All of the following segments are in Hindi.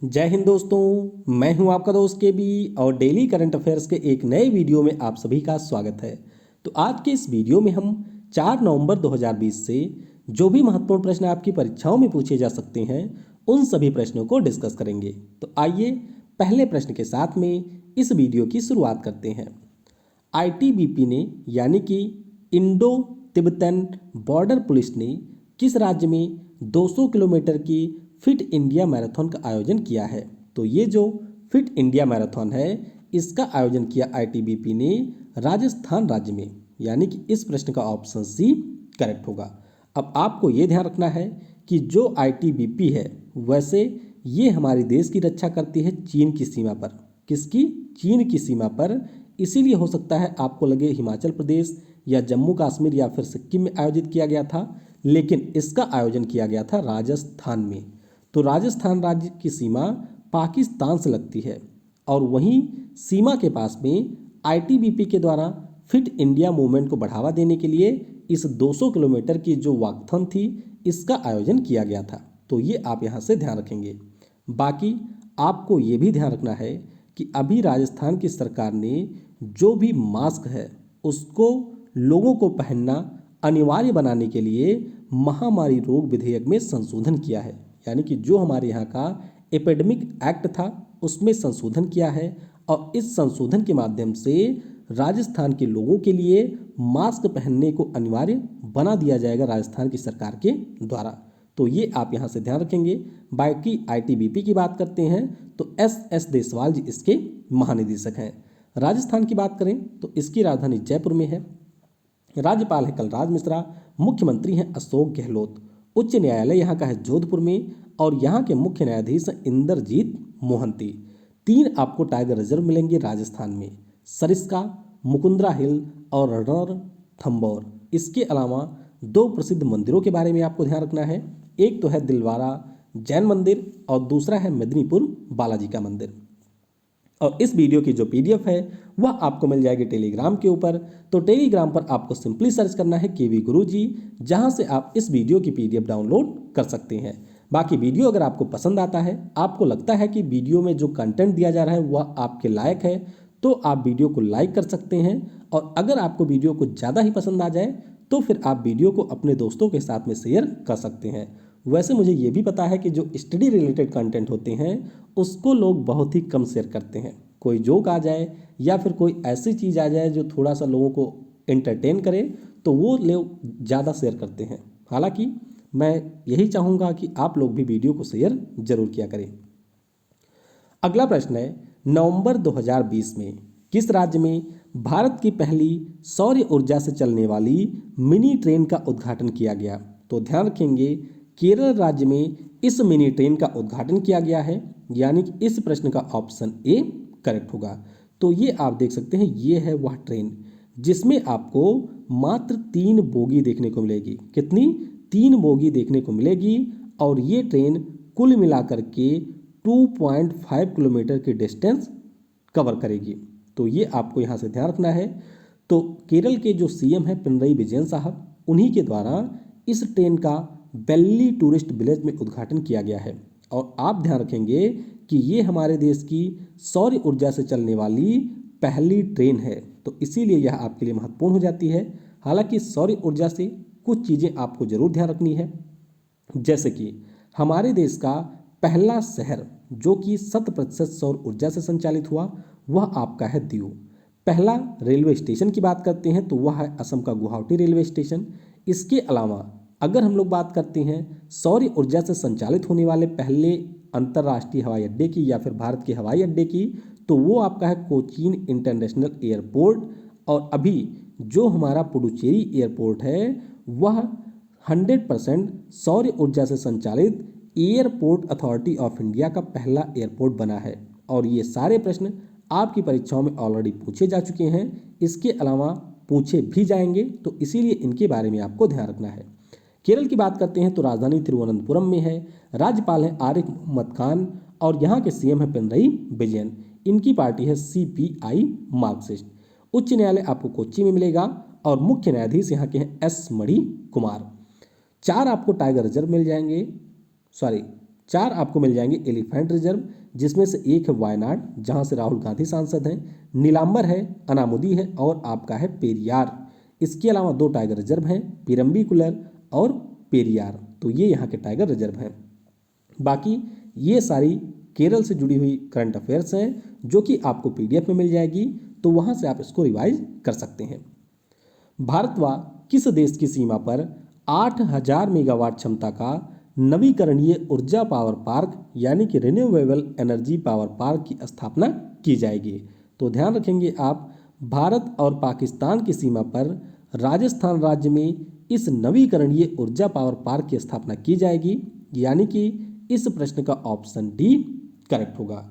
जय हिंद दोस्तों, मैं हूं आपका दोस्त के बी और डेली करंट अफेयर्स के एक नए वीडियो में आप सभी का स्वागत है। तो आज के इस वीडियो में हम 4 नवंबर 2020 से जो भी महत्वपूर्ण प्रश्न आपकी परीक्षाओं में पूछे जा सकते हैं उन सभी प्रश्नों को डिस्कस करेंगे। तो आइए पहले प्रश्न के साथ में इस वीडियो की शुरुआत करते हैं। आईटीबीपी ने यानी कि इंडो तिब्बतन बॉर्डर पुलिस ने किस राज्य में 200 किलोमीटर की फिट इंडिया मैराथन का आयोजन किया है? तो ये जो फिट इंडिया मैराथन है इसका आयोजन किया आईटीबीपी ने राजस्थान राज्य में, यानी कि इस प्रश्न का ऑप्शन सी करेक्ट होगा। अब आपको ये ध्यान रखना है कि जो आईटीबीपी है वैसे ये हमारे देश की रक्षा करती है चीन की सीमा पर। किसकी? चीन की सीमा पर। इसीलिए हो सकता है आपको लगे हिमाचल प्रदेश या जम्मू कश्मीर या फिर सिक्किम में आयोजित किया गया था, लेकिन इसका आयोजन किया गया था राजस्थान में। तो राजस्थान राज्य की सीमा पाकिस्तान से लगती है और वहीं सीमा के पास में आईटीबीपी के द्वारा फिट इंडिया मूवमेंट को बढ़ावा देने के लिए इस 200 किलोमीटर की जो वॉकथन थी इसका आयोजन किया गया था। तो ये आप यहाँ से ध्यान रखेंगे। बाकी आपको ये भी ध्यान रखना है कि अभी राजस्थान की सरकार ने जो भी मास्क है उसको लोगों को पहनना अनिवार्य बनाने के लिए महामारी रोग विधेयक में संशोधन किया है, यानी कि जो हमारे यहाँ का एपिडेमिक एक्ट था उसमें संशोधन किया है और इस संशोधन के माध्यम से राजस्थान के लोगों के लिए मास्क पहनने को अनिवार्य बना दिया जाएगा राजस्थान की सरकार के द्वारा। तो ये आप यहाँ से ध्यान रखेंगे। बाकी आईटीबीपी की बात करते हैं तो एस देसवाल जी इसके महानिदेशक हैं। राजस्थान की बात करें तो इसकी राजधानी जयपुर में है। राज्यपाल है कलराज मिश्रा, मुख्यमंत्री हैं अशोक गहलोत। उच्च न्यायालय यहाँ का है जोधपुर में और यहाँ के मुख्य न्यायाधीश हैं इंद्रजीत मोहंती। 3 आपको टाइगर रिजर्व मिलेंगे राजस्थान में, सरिस्का, मुकुंदरा हिल और रणथंभौर। इसके अलावा 2 प्रसिद्ध मंदिरों के बारे में आपको ध्यान रखना है। एक तो है दिलवारा जैन मंदिर और दूसरा है मेदिनीपुर बालाजी का मंदिर। और इस वीडियो की जो पीडीएफ है वह आपको मिल जाएगी टेलीग्राम के ऊपर। तो टेलीग्राम पर आपको सिंपली सर्च करना है केवी गुरुजी, जहां से आप इस वीडियो की पीडीएफ डाउनलोड कर सकते हैं। बाकी वीडियो अगर आपको पसंद आता है, आपको लगता है कि वीडियो में जो कंटेंट दिया जा रहा है वह आपके लायक है, तो आप वीडियो को लाइक कर सकते हैं। और अगर आपको वीडियो को ज़्यादा ही पसंद आ जाए तो फिर आप वीडियो को अपने दोस्तों के साथ में शेयर कर सकते हैं। वैसे मुझे ये भी पता है कि जो स्टडी रिलेटेड कंटेंट होते हैं उसको लोग बहुत ही कम शेयर करते हैं। कोई जोक आ जाए या फिर कोई ऐसी चीज़ आ जाए जो थोड़ा सा लोगों को एंटरटेन करे तो वो लोग ज़्यादा शेयर करते हैं। हालांकि मैं यही चाहूँगा कि आप लोग भी वीडियो को शेयर जरूर किया करें। अगला प्रश्न है, नवंबर 2020 में किस राज्य में भारत की पहली सौर ऊर्जा से चलने वाली मिनी ट्रेन का उद्घाटन किया गया? तो ध्यान रखेंगे केरल राज्य में इस मिनी ट्रेन का उद्घाटन किया गया है, यानी कि इस प्रश्न का ऑप्शन ए करेक्ट होगा। तो ये आप देख सकते हैं, ये है वह ट्रेन जिसमें आपको मात्र 3 बोगी देखने को मिलेगी। कितनी? 3 बोगी देखने को मिलेगी और ये ट्रेन कुल मिलाकर के 2.5 किलोमीटर की डिस्टेंस कवर करेगी। तो ये आपको यहाँ से ध्यान रखना है। तो केरल के जो सीएम है पिनरई विजयन साहब, उन्हीं के द्वारा इस ट्रेन का बेल्ली टूरिस्ट विलेज में उद्घाटन किया गया है। और आप ध्यान रखेंगे कि ये हमारे देश की सौर ऊर्जा से चलने वाली पहली ट्रेन है, तो इसीलिए यह आपके लिए महत्वपूर्ण हो जाती है। हालांकि सौर ऊर्जा से कुछ चीज़ें आपको जरूर ध्यान रखनी है, जैसे कि हमारे देश का पहला शहर जो कि 100% सौर ऊर्जा से संचालित हुआ वह आपका है दीव। पहला रेलवे स्टेशन की बात करते हैं तो वह है असम का गुवाहाटी रेलवे स्टेशन। इसके अलावा अगर हम लोग बात करते हैं सौर ऊर्जा से संचालित होने वाले पहले अंतर्राष्ट्रीय हवाई अड्डे की या फिर भारत के हवाई अड्डे की, तो वो आपका है कोचीन इंटरनेशनल एयरपोर्ट। और अभी जो हमारा पुडुचेरी एयरपोर्ट है वह 100% सौर ऊर्जा से संचालित एयरपोर्ट अथॉरिटी ऑफ इंडिया का पहला एयरपोर्ट बना है। और ये सारे प्रश्न आपकी परीक्षाओं में ऑलरेडी पूछे जा चुके हैं, इसके अलावा पूछे भी जाएंगे, तो इसीलिए इनके बारे में आपको ध्यान रखना है। केरल की बात करते हैं तो राजधानी तिरुवनंतपुरम में है। राज्यपाल है आरिफ मोहम्मद खान और यहाँ के सीएम है पिनरई विजयन। इनकी पार्टी है सीपीआई मार्क्सिस्ट। उच्च न्यायालय आपको कोच्चि में मिलेगा और मुख्य न्यायाधीश यहाँ के हैं एस मणि कुमार। 4 आपको टाइगर रिजर्व मिल जाएंगे, 4 आपको मिल जाएंगे एलिफेंट रिजर्व, जिसमें से एक है वायनाड जहां से राहुल गांधी सांसद हैं, नीलांबर है, अनामुदी है और आपका है पेरियार। इसके अलावा 2 टाइगर रिजर्व हैं, पिरम्बिकुलर और पेरियार। तो ये यहाँ के टाइगर रिजर्व हैं। बाकी ये सारी केरल से जुड़ी हुई करंट अफेयर्स हैं जो कि आपको पीडीएफ में मिल जाएगी, तो वहाँ से आप इसको रिवाइज कर सकते हैं। भारत व किस देश की सीमा पर 8000 मेगावाट क्षमता का नवीकरणीय ऊर्जा पावर पार्क यानी कि रिन्यूएबल एनर्जी पावर पार्क की स्थापना की जाएगी? तो ध्यान रखेंगे आप, भारत और पाकिस्तान की सीमा पर राजस्थान राज्य में इस नवीकरणीय ऊर्जा पावर पार्क की स्थापना की जाएगी, यानी कि इस प्रश्न का ऑप्शन डी करेक्ट होगा।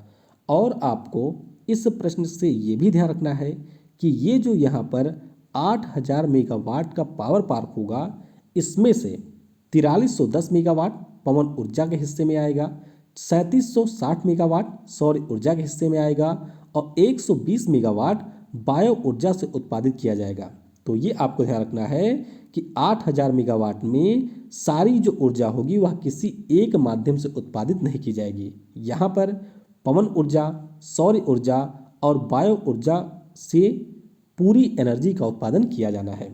और आपको इस प्रश्न से ये भी ध्यान रखना है कि ये जो यहाँ पर 8000 मेगावाट का पावर पार्क होगा, इसमें से 4310 मेगावाट पवन ऊर्जा के हिस्से में आएगा, 3760 मेगावाट सौर ऊर्जा के हिस्से में आएगा और 120 मेगावाट बायो ऊर्जा से उत्पादित किया जाएगा। तो ये आपको ध्यान रखना है कि 8000 मेगावाट में सारी जो ऊर्जा होगी वह किसी एक माध्यम से उत्पादित नहीं की जाएगी। यहाँ पर पवन ऊर्जा, सौर ऊर्जा और बायो ऊर्जा से पूरी एनर्जी का उत्पादन किया जाना है।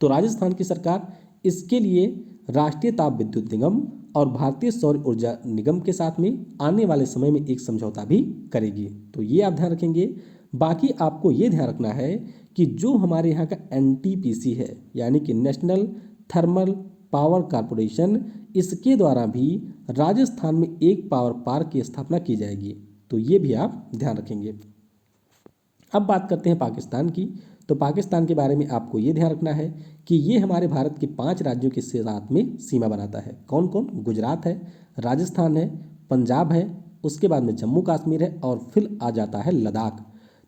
तो राजस्थान की सरकार इसके लिए राष्ट्रीय ताप विद्युत निगम और भारतीय सौर ऊर्जा निगम के साथ में आने वाले समय में एक समझौता भी करेगी। तो ये आप ध्यान रखेंगे। बाकी आपको ये ध्यान रखना है कि जो हमारे यहाँ का एनटीपीसी है यानी कि नेशनल थर्मल पावर कॉरपोरेशन, इसके द्वारा भी राजस्थान में एक पावर पार्क की स्थापना की जाएगी। तो ये भी आप ध्यान रखेंगे। अब बात करते हैं पाकिस्तान की। तो पाकिस्तान के बारे में आपको ये ध्यान रखना है कि ये हमारे भारत के 5 राज्यों के साथ में सीमा बनाता है। कौन कौन? गुजरात है, राजस्थान है, पंजाब है, उसके बाद में जम्मू कश्मीर है और फिर आ जाता है लद्दाख।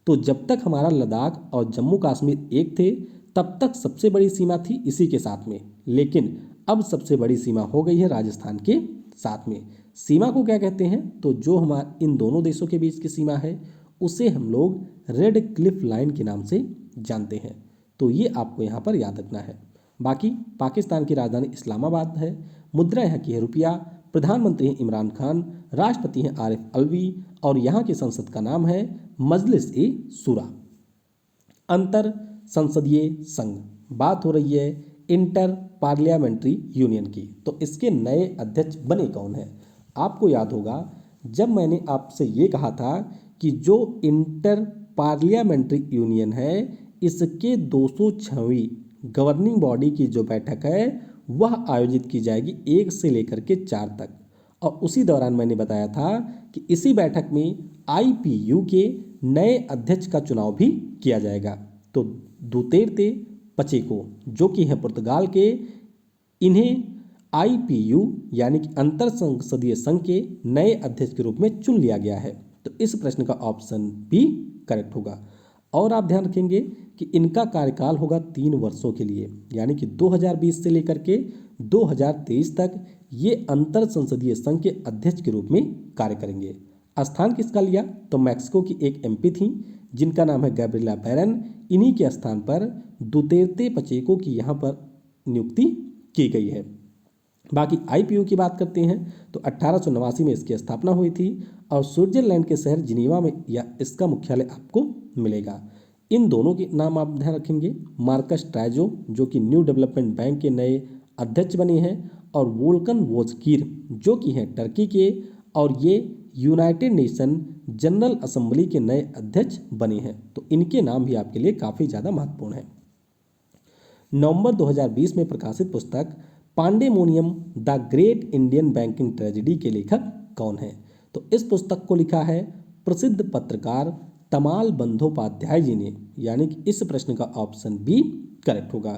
तो जब तक हमारा लद्दाख और जम्मू कश्मीर एक थे तब तक सबसे बड़ी सीमा थी इसी के साथ में, लेकिन अब सबसे बड़ी सीमा हो गई है राजस्थान के साथ में। सीमा को क्या कहते हैं? तो जो हमारे इन दोनों देशों के बीच की सीमा है उसे हम लोग रेड क्लिफ लाइन के नाम से जानते हैं। तो ये आपको यहाँ पर याद रखना है। बाकी पाकिस्तान की राजधानी इस्लामाबाद है, मुद्रा यहाँ की है रुपया, प्रधानमंत्री हैं इमरान खान, राष्ट्रपति हैं आरिफ अलवी और यहाँ की संसद का नाम है मजलिस ए शूरा। अंतर संसदीय संघ, बात हो रही है इंटर पार्लियामेंट्री यूनियन की। तो इसके नए अध्यक्ष बने कौन हैं? आपको याद होगा जब मैंने आपसे ये कहा था कि जो इंटर पार्लियामेंट्री यूनियन है इसके 206वीं गवर्निंग बॉडी की जो बैठक है वह आयोजित की जाएगी 1 से लेकर के 4 तक। और उसी दौरान मैंने बताया था कि इसी बैठक में आईपीयू के नए अध्यक्ष का चुनाव भी किया जाएगा। तो दुतेर्ते पचेको जो कि हैं पुर्तगाल के, इन्हें आईपीयू यानी कि अंतर संसदीय संघ के नए अध्यक्ष के रूप में चुन लिया गया है। तो इस प्रश्न का ऑप्शन बी करेक्ट होगा। और आप ध्यान रखेंगे कि इनका कार्यकाल होगा 3 वर्षों के लिए, यानी कि 2020 से लेकर के 2023 तक ये अंतर संसदीय संघ के अध्यक्ष के रूप में कार्य करेंगे। स्थान किसका लिया? तो मैक्सिको की एक एमपी थी जिनका नाम है गैब्रिएला बैरन, इन्हीं के स्थान पर दुतेर्ते पचेको की यहाँ पर नियुक्ति की गई है। बाकी आईपीयू की बात करते हैं तो 1889 में इसकी स्थापना हुई थी और स्विट्जरलैंड के शहर जिनीवा में या इसका मुख्यालय आपको मिलेगा। इन दोनों के नाम आप ध्यान रखेंगे, मार्कस ट्राइजो जो कि न्यू डेवलपमेंट बैंक के नए अध्यक्ष बने हैं और वोल्कन वोजकीर जो कि हैं टर्की के और ये यूनाइटेड नेशन जनरल असेंबली के नए अध्यक्ष बने हैं। तो इनके नाम भी आपके लिए काफ़ी ज़्यादा महत्वपूर्ण है। नवंबर 2020 में प्रकाशित पुस्तक pandemonium the great Indian banking tragedy के लेखक कौन है? तो इस पुस्तक को लिखा है प्रसिद्ध पत्रकार तमाल बंदोपाध्याय जी ने, यानी कि इस प्रश्न का ऑप्शन बी करेक्ट होगा।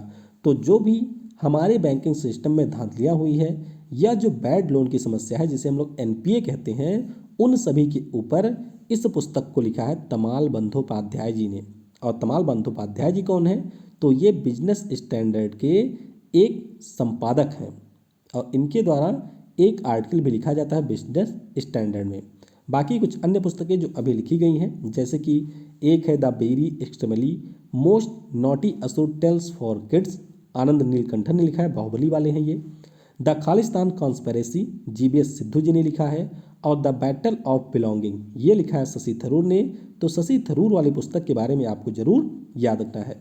तो जो भी हमारे बैंकिंग सिस्टम में धांधलियाँ हुई है या जो बैड लोन की समस्या है जिसे हम लोग एनपीए कहते हैं, उन सभी के ऊपर इस पुस्तक को लिखा है तमाल बंदोपाध्याय जी ने। और तमाल बंदोपाध्याय जी कौन है? तो ये बिजनेस स्टैंडर्ड के एक संपादक हैं और इनके द्वारा एक आर्टिकल भी लिखा जाता है बिजनेस स्टैंडर्ड में। बाकी कुछ अन्य पुस्तकें जो अभी लिखी गई हैं जैसे कि एक है the very extremely most naughty assorted tales for kids, Anand Neelakantan ने लिखा है, बाहुबली वाले हैं ये। The Khalistan conspiracy GBS Sidhu ji ने लिखा है, और द बैटल ऑफ बिलोंगिंग ये लिखा है शशि थरूर ने। तो शशि थरूर वाली पुस्तक के बारे में आपको जरूर याद रखना है।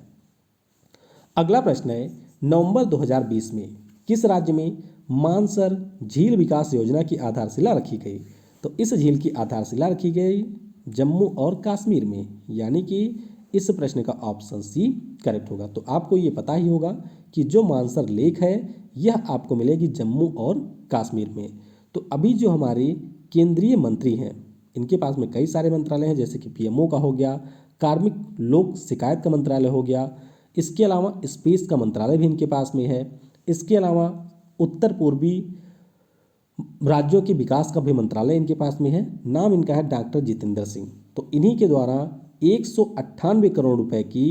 अगला प्रश्न है, नवंबर 2020 में किस राज्य में मानसर झील विकास योजना की आधारशिला रखी गई? तो इस झील की आधारशिला रखी गई जम्मू और कश्मीर में, यानी कि इस प्रश्न का ऑप्शन सी करेक्ट होगा। तो आपको ये पता ही होगा कि जो मानसर लेक है यह आपको मिलेगी जम्मू और कश्मीर में। तो अभी जो हमारे केंद्रीय मंत्री हैं इनके पास में कई सारे मंत्रालय हैं, जैसे कि पीएमओ का हो गया, कार्मिक लोक शिकायत का मंत्रालय हो गया, इसके अलावा स्पेस का मंत्रालय भी इनके पास में है, इसके अलावा उत्तर पूर्वी राज्यों के विकास का भी मंत्रालय इनके पास में है। नाम इनका है डॉक्टर जितेंद्र सिंह। तो इन्हीं के द्वारा 198 करोड़ रुपए की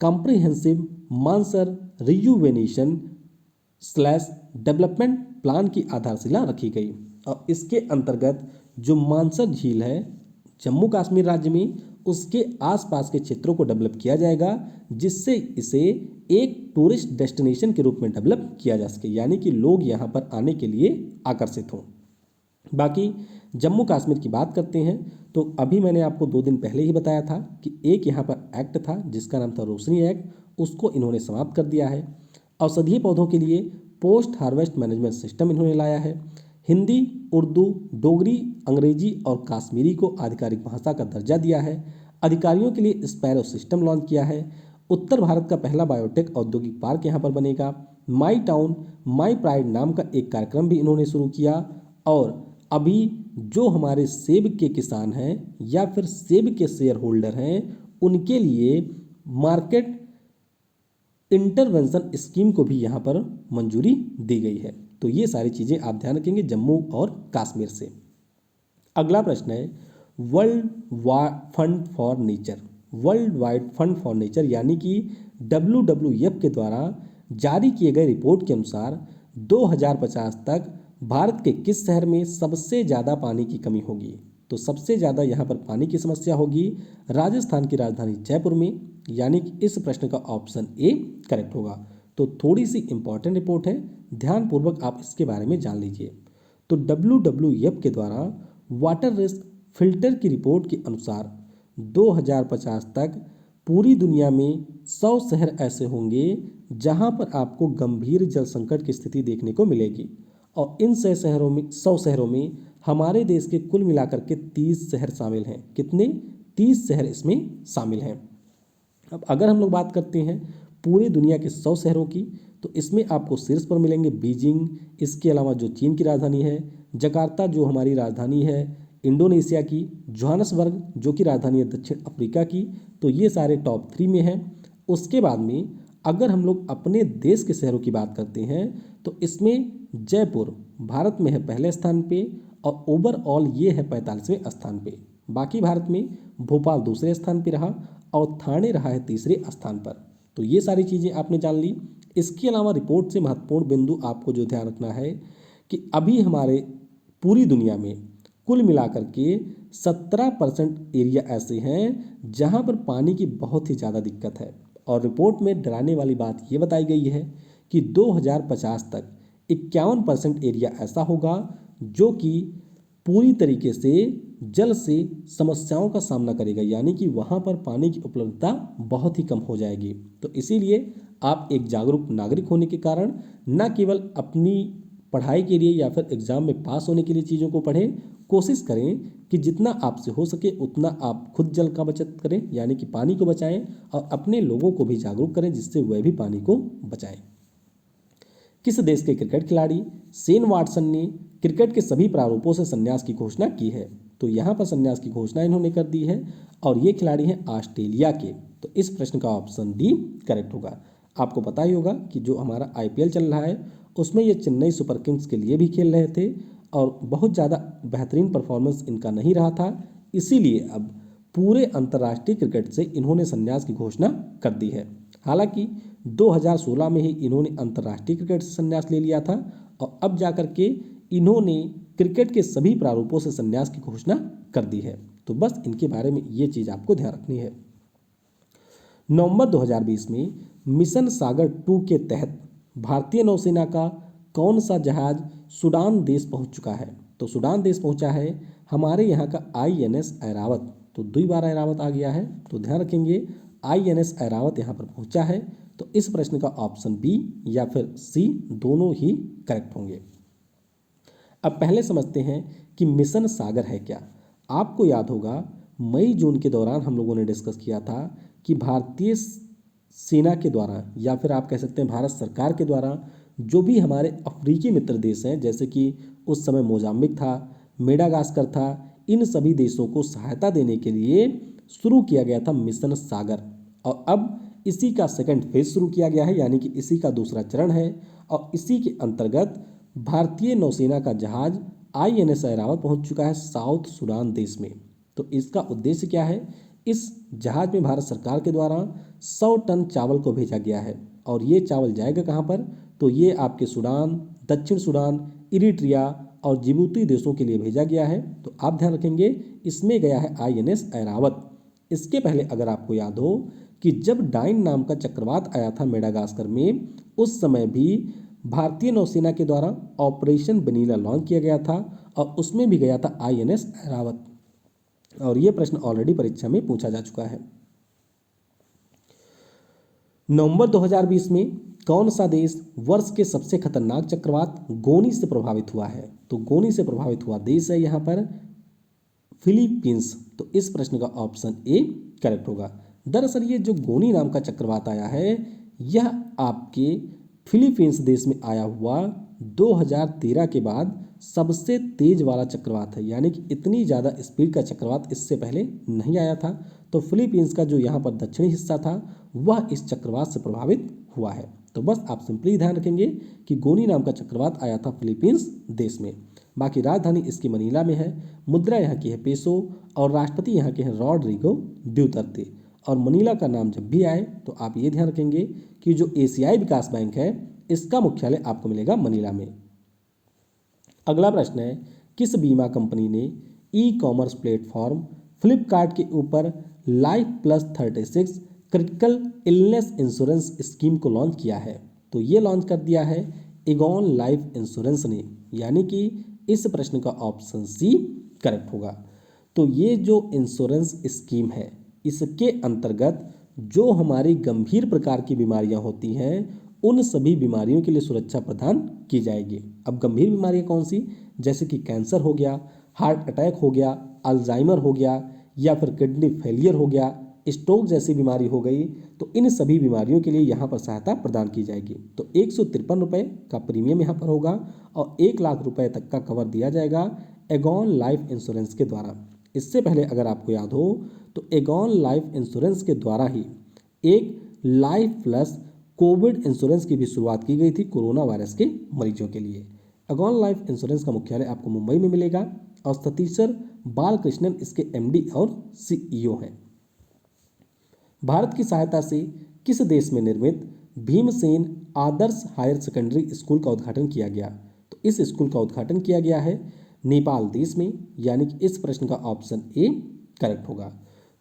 comprehensive Mansar rejuvenation slash development plan की आधारशिला रखी गई, और इसके अंतर्गत जो मानसर झील है जम्मू कश्मीर राज्य में उसके आसपास के क्षेत्रों को डेवलप किया जाएगा, जिससे इसे एक टूरिस्ट डेस्टिनेशन के रूप में डेवलप किया जा सके, यानी कि लोग यहाँ पर आने के लिए आकर्षित हों। बाकी जम्मू कश्मीर की बात करते हैं तो अभी मैंने आपको 2 दिन पहले ही बताया था कि एक यहाँ पर एक्ट था जिसका नाम था रोशनी एक्ट, उसको इन्होंने समाप्त कर दिया है। औषधीय पौधों के लिए पोस्ट हार्वेस्ट मैनेजमेंट सिस्टम इन्होंने लाया है। हिंदी, उर्दू, डोगरी, अंग्रेजी और कश्मीरी को आधिकारिक भाषा का दर्जा दिया है। अधिकारियों के लिए स्पैरो सिस्टम लॉन्च किया है। उत्तर भारत का पहला बायोटेक औद्योगिक पार्क यहाँ पर बनेगा। माई टाउन माई प्राइड नाम का एक कार्यक्रम भी इन्होंने शुरू किया। और अभी जो हमारे सेब के किसान हैं या फिर सेब के शेयर होल्डर हैं उनके लिए मार्केट इंटरवेंशन स्कीम को भी यहाँ पर मंजूरी दी गई है। तो ये सारी चीज़ें आप ध्यान रखेंगे जम्मू और कश्मीर से। अगला प्रश्न है, world fund for nature, world wide fund for nature यानी कि WWF के द्वारा जारी किए गए रिपोर्ट के अनुसार 2050 तक भारत के किस शहर में सबसे ज़्यादा पानी की कमी होगी? तो सबसे ज़्यादा यहाँ पर पानी की समस्या होगी राजस्थान की राजधानी जयपुर में, यानी कि इस प्रश्न का ऑप्शन ए करेक्ट होगा। तो थोड़ी सी इंपॉर्टेंट रिपोर्ट है, ध्यानपूर्वक आप इसके बारे में जान लीजिए। तो WWF के द्वारा वाटर रिस्क फिल्टर की रिपोर्ट के अनुसार 2050 तक पूरी दुनिया में 100 शहर ऐसे होंगे जहां पर आपको गंभीर जल संकट की स्थिति देखने को मिलेगी, और इन 100 शहरों में हमारे देश के कुल मिलाकर के 30 शहर शामिल हैं। कितने? 30 शहर इसमें शामिल हैं। अब अगर हम लोग बात करते हैं पूरी दुनिया के 100 शहरों की, तो इसमें आपको शीर्ष पर मिलेंगे बीजिंग, इसके अलावा जो चीन की राजधानी है, जकार्ता जो हमारी राजधानी है इंडोनेशिया की, जोहान्सबर्ग जो कि राजधानी है दक्षिण अफ्रीका की। तो ये सारे टॉप 3 में हैं। उसके बाद में अगर हम लोग अपने देश के शहरों की बात करते हैं तो इसमें जयपुर भारत में है पहले स्थान पे, और ओवरऑल ये है 45वें स्थान पे। बाकी भारत में भोपाल दूसरे स्थान पे रहा और ठाणे रहा है तीसरे स्थान पर। तो ये सारी चीज़ें आपने जान ली। इसके अलावा रिपोर्ट से महत्वपूर्ण बिंदु आपको जो ध्यान रखना है कि अभी हमारे पूरी दुनिया में कुल मिलाकर के 17% एरिया ऐसे हैं जहां पर पानी की बहुत ही ज़्यादा दिक्कत है। और रिपोर्ट में डराने वाली बात ये बताई गई है कि 2050 तक 51% एरिया ऐसा होगा जो कि पूरी तरीके से जल से समस्याओं का सामना करेगा, यानी कि वहाँ पर पानी की उपलब्धता बहुत ही कम हो जाएगी। तो इसीलिए आप एक जागरूक नागरिक होने के कारण न केवल अपनी पढ़ाई के लिए या फिर एग्ज़ाम में पास होने के लिए चीज़ों को पढ़ें, कोशिश करें कि जितना आपसे हो सके उतना आप खुद जल का बचत करें, यानी कि पानी को बचाएं, और अपने लोगों को भी जागरूक करें जिससे वह भी पानी को बचाएं। किस देश के क्रिकेट खिलाड़ी शेन वाटसन ने क्रिकेट के सभी प्रारूपों से संन्यास की घोषणा की है? तो यहाँ पर संन्यास की घोषणा इन्होंने कर दी है, और ये खिलाड़ी हैं ऑस्ट्रेलिया के। तो इस प्रश्न का ऑप्शन डी करेक्ट होगा। आपको पता ही होगा कि जो हमारा IPL चल रहा है उसमें ये चेन्नई सुपर किंग्स के लिए भी खेल रहे थे, और बहुत ज़्यादा बेहतरीन परफॉर्मेंस इनका नहीं रहा था, इसीलिए अब पूरे अंतर्राष्ट्रीय क्रिकेट से इन्होंने संन्यास की घोषणा कर दी है। हालांकि 2016 में ही इन्होंने अंतर्राष्ट्रीय क्रिकेट से संन्यास ले लिया था, और अब जाकर के इन्होंने क्रिकेट के सभी प्रारूपों से संन्यास की घोषणा कर दी है। तो बस इनके बारे में ये चीज़ आपको ध्यान रखनी है। नवंबर 2020 में मिशन सागर 2 के तहत भारतीय नौसेना का कौन सा जहाज सूडान देश पहुंच चुका है? तो सूडान देश पहुंचा है हमारे यहाँ का INS ऐरावत। तो 2 बार ऐरावत आ गया है, तो ध्यान रखेंगे INS ऐरावत यहाँ पर पहुंचा है। तो इस प्रश्न का ऑप्शन बी या फिर सी दोनों ही करेक्ट होंगे। अब पहले समझते हैं कि मिशन सागर है क्या। आपको याद होगा मई जून के दौरान हम लोगों ने डिस्कस किया था कि भारतीय सेना के द्वारा या फिर आप कह सकते हैं भारत सरकार के द्वारा जो भी हमारे अफ्रीकी मित्र देश हैं, जैसे कि उस समय मोजाम्बिक था, मेडागास्कर था, इन सभी देशों को सहायता देने के लिए शुरू किया गया था मिशन सागर। और अब इसी का सेकंड फेज शुरू किया गया है, यानी कि इसी का दूसरा चरण है। और इसी के अंतर्गत भारतीय नौसेना का जहाज INS ऐरावत पहुंच चुका है साउथ सूडान देश में। तो इसका उद्देश्य क्या है? इस जहाज में भारत सरकार के द्वारा 100 टन चावल को भेजा गया है। और ये चावल जाएगा कहाँ पर? तो ये आपके सूडान, दक्षिण सूडान, इरिट्रिया और जिबूती देशों के लिए भेजा गया है। तो आप ध्यान रखेंगे इसमें गया है INS ऐरावत। इसके पहले अगर आपको याद हो कि जब डाइन नाम का चक्रवात आया था मेडागास्कर में, उस समय भी भारतीय नौसेना के द्वारा ऑपरेशन बनीला लॉन्च किया गया था और उसमें भी गया था INS ऐरावत। और ये प्रश्न ऑलरेडी परीक्षा में पूछा जा चुका है। नवंबर 2020 में कौन सा देश वर्ष के सबसे खतरनाक चक्रवात गोनी से प्रभावित हुआ है? तो गोनी से प्रभावित हुआ देश है यहाँ पर फिलीपींस। तो इस प्रश्न का ऑप्शन ए करेक्ट होगा। दरअसल ये जो गोनी नाम का चक्रवात आया है यह आपके फिलीपींस देश में आया हुआ 2013 के बाद सबसे तेज वाला चक्रवात है, यानी कि इतनी ज़्यादा स्पीड का चक्रवात इससे पहले नहीं आया था। तो फिलीपींस का जो यहाँ पर दक्षिणी हिस्सा था वह इस चक्रवात से प्रभावित हुआ है। तो बस आप सिंपली ध्यान रखेंगे कि गोनी नाम का चक्रवात आया था फिलीपींस देश में। बाकी राजधानी इसकी मनीला में है, मुद्रा यहाँ की है पेसो और राष्ट्रपति यहाँ के हैं रॉड्रिगो ड्यूतर्ते। और मनीला का नाम जब भी आए तो आप ये ध्यान रखेंगे कि जो एशियाई विकास बैंक है इसका मुख्यालय आपको मिलेगा मनीला में। अगला प्रश्न है किस बीमा कंपनी ने ई-कॉमर्स प्लेटफॉर्म फ्लिपकार्ट के ऊपर life plus 36 critical illness insurance scheme को लॉन्च किया है? तो ये लॉन्च कर दिया है एगॉन लाइफ इंश्योरेंस ने, यानी कि इस प्रश्न का ऑप्शन सी करेक्ट होगा। तो ये जो इंश्योरेंस स्कीम है इसके अंतर्गत जो हमारी गंभीर प्रकार की बीमारियां होती हैं उन सभी बीमारियों के लिए सुरक्षा प्रदान की जाएगी। अब गंभीर बीमारियां कौन सी? जैसे कि कैंसर हो गया, हार्ट अटैक हो गया, अल्जाइमर हो गया या फिर किडनी फेलियर हो गया, स्ट्रोक जैसी बीमारी हो गई, तो इन सभी बीमारियों के लिए यहाँ पर सहायता प्रदान की जाएगी। तो 153 रुपये का प्रीमियम यहाँ पर होगा और 1 लाख रुपए तक का कवर दिया जाएगा एगॉन लाइफ इंश्योरेंस के द्वारा। इससे पहले अगर आपको याद हो तो एगॉन लाइफ इंश्योरेंस के द्वारा ही एक लाइफ प्लस कोविड इंश्योरेंस की भी शुरुआत की गई थी कोरोना वायरस के मरीजों के लिए। एगॉन लाइफ इंश्योरेंस का मुख्यालय आपको मुंबई में मिलेगा और सतीशर बालकृष्णन इसके MD और CEO हैं। भारत की सहायता से किस देश में निर्मित भीमसेन आदर्श हायर सेकेंडरी स्कूल का उद्घाटन किया गया? तो इस स्कूल का उद्घाटन किया गया है नेपाल देश में, यानी कि इस प्रश्न का ऑप्शन ए करेक्ट होगा।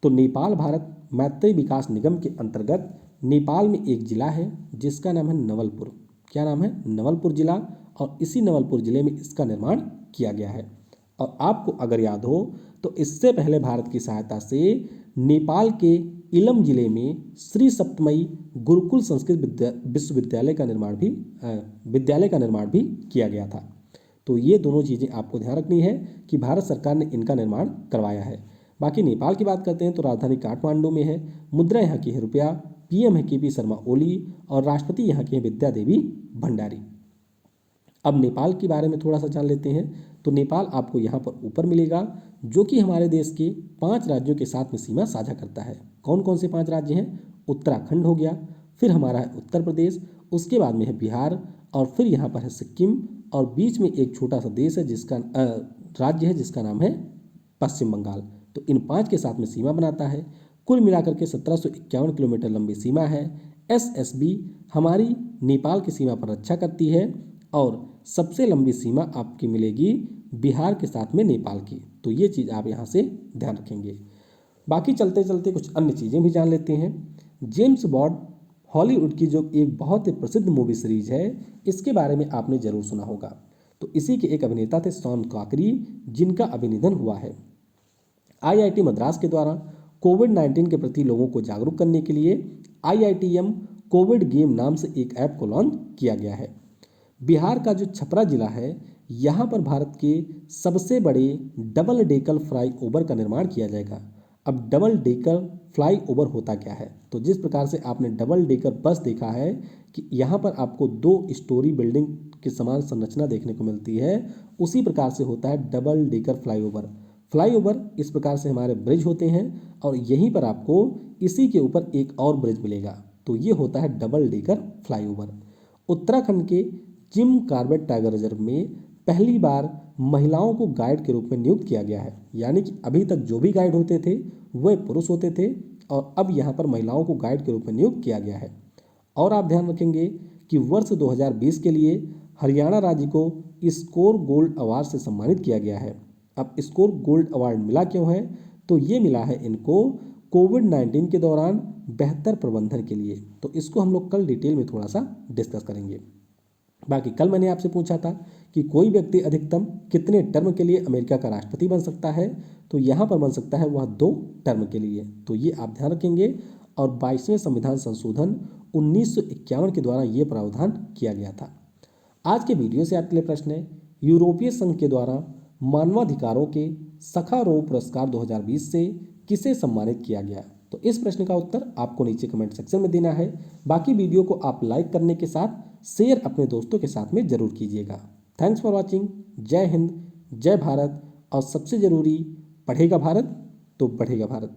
तो नेपाल भारत मैत्री विकास निगम के अंतर्गत नेपाल में एक जिला है जिसका नाम है नवलपुर। क्या नाम है? नवलपुर जिला। और इसी नवलपुर जिले में इसका निर्माण किया गया है। और आपको अगर याद हो तो इससे पहले भारत की सहायता से नेपाल के इलम जिले में श्री सप्तमई गुरुकुल संस्कृत विश्वविद्यालय का निर्माण भी किया गया था। तो ये दोनों चीज़ें आपको ध्यान रखनी है कि भारत सरकार ने इनका निर्माण करवाया है। बाकी नेपाल की बात करते हैं तो राजधानी काठमांडू में है, मुद्रा यहाँ की है रुपया, PM है KP शर्मा ओली और राष्ट्रपति यहाँ की है विद्या देवी भंडारी। अब नेपाल के बारे में थोड़ा सा जान लेते हैं। तो नेपाल आपको यहाँ पर ऊपर मिलेगा जो कि हमारे देश के 5 राज्यों के साथ में सीमा साझा करता है। कौन कौन से 5 राज्य हैं? उत्तराखंड हो गया, फिर हमारा है उत्तर प्रदेश, उसके बाद में है बिहार और फिर यहाँ पर है सिक्किम और बीच में एक छोटा सा देश है जिसका राज्य है जिसका नाम है पश्चिम बंगाल। तो इन 5 के साथ में सीमा बनाता है। कुल मिलाकर के 1751 किलोमीटर लंबी सीमा है। SSB हमारी नेपाल की सीमा पर रक्षा करती है और सबसे लंबी सीमा आपकी मिलेगी बिहार के साथ में नेपाल की। तो ये चीज़ आप यहाँ से ध्यान रखेंगे। बाकी चलते चलते कुछ अन्य चीज़ें भी जान लेते हैं। जेम्स बॉन्ड हॉलीवुड की जो एक बहुत ही प्रसिद्ध मूवी सीरीज है, इसके बारे में आपने जरूर सुना होगा। तो इसी के एक अभिनेता थे शॉन कॉकरी, जिनका अभिनिधन हुआ है। आईआईटी मद्रास के द्वारा कोविड-19 के प्रति लोगों को जागरूक करने के लिए IITM कोविड गेम नाम से एक ऐप को लॉन्च किया गया है। बिहार का जो छपरा जिला है, यहाँ पर भारत के सबसे बड़े डबल डेकर फ्लाई ओवर का निर्माण किया जाएगा। अब डबल डेकर फ्लाई ओवर होता क्या है? तो जिस प्रकार से आपने डबल डेकर बस देखा है कि यहाँ पर आपको 2 स्टोरी बिल्डिंग के समान संरचना देखने को मिलती है, उसी प्रकार से होता है डबल डेकर फ्लाईओवर। फ्लाईओवर इस प्रकार से हमारे ब्रिज होते हैं और यहीं पर आपको इसी के ऊपर एक और ब्रिज मिलेगा, तो ये होता है डबल डेकर फ्लाईओवर। उत्तराखंड के जिम कॉर्बेट टाइगर रिजर्व में पहली बार महिलाओं को गाइड के रूप में नियुक्त किया गया है। यानी कि अभी तक जो भी गाइड होते थे वह पुरुष होते थे और अब यहाँ पर महिलाओं को गाइड के रूप में नियुक्त किया गया है। और आप ध्यान रखेंगे कि वर्ष 2020 के लिए हरियाणा राज्य को स्कोर गोल्ड अवार्ड से सम्मानित किया गया है। अब स्कोर गोल्ड अवार्ड मिला क्यों है? तो ये मिला है इनको कोविड-19 के दौरान बेहतर प्रबंधन के लिए। तो इसको हम लोग कल डिटेल में थोड़ा सा डिस्कस करेंगे। बाकी कल मैंने आपसे पूछा था कि कोई व्यक्ति अधिकतम कितने टर्म के लिए अमेरिका का राष्ट्रपति बन सकता है, तो यहाँ पर बन सकता है वह 2 टर्म के लिए। तो ये आप ध्यान रखेंगे। और 22वें संविधान संशोधन 1951 के द्वारा ये प्रावधान किया गया था। आज के वीडियो से आपके लिए प्रश्न है, यूरोपीय संघ के द्वारा मानवाधिकारों के सखारोव पुरस्कार 2020 से किसे सम्मानित किया गया? तो इस प्रश्न का उत्तर आपको नीचे कमेंट सेक्शन में देना है। बाकी वीडियो को आप लाइक करने के साथ शेयर अपने दोस्तों के साथ में जरूर कीजिएगा। Thanks for watching. जय हिंद, जय भारत। और सबसे जरूरी, पढ़ेगा भारत तो बढ़ेगा भारत।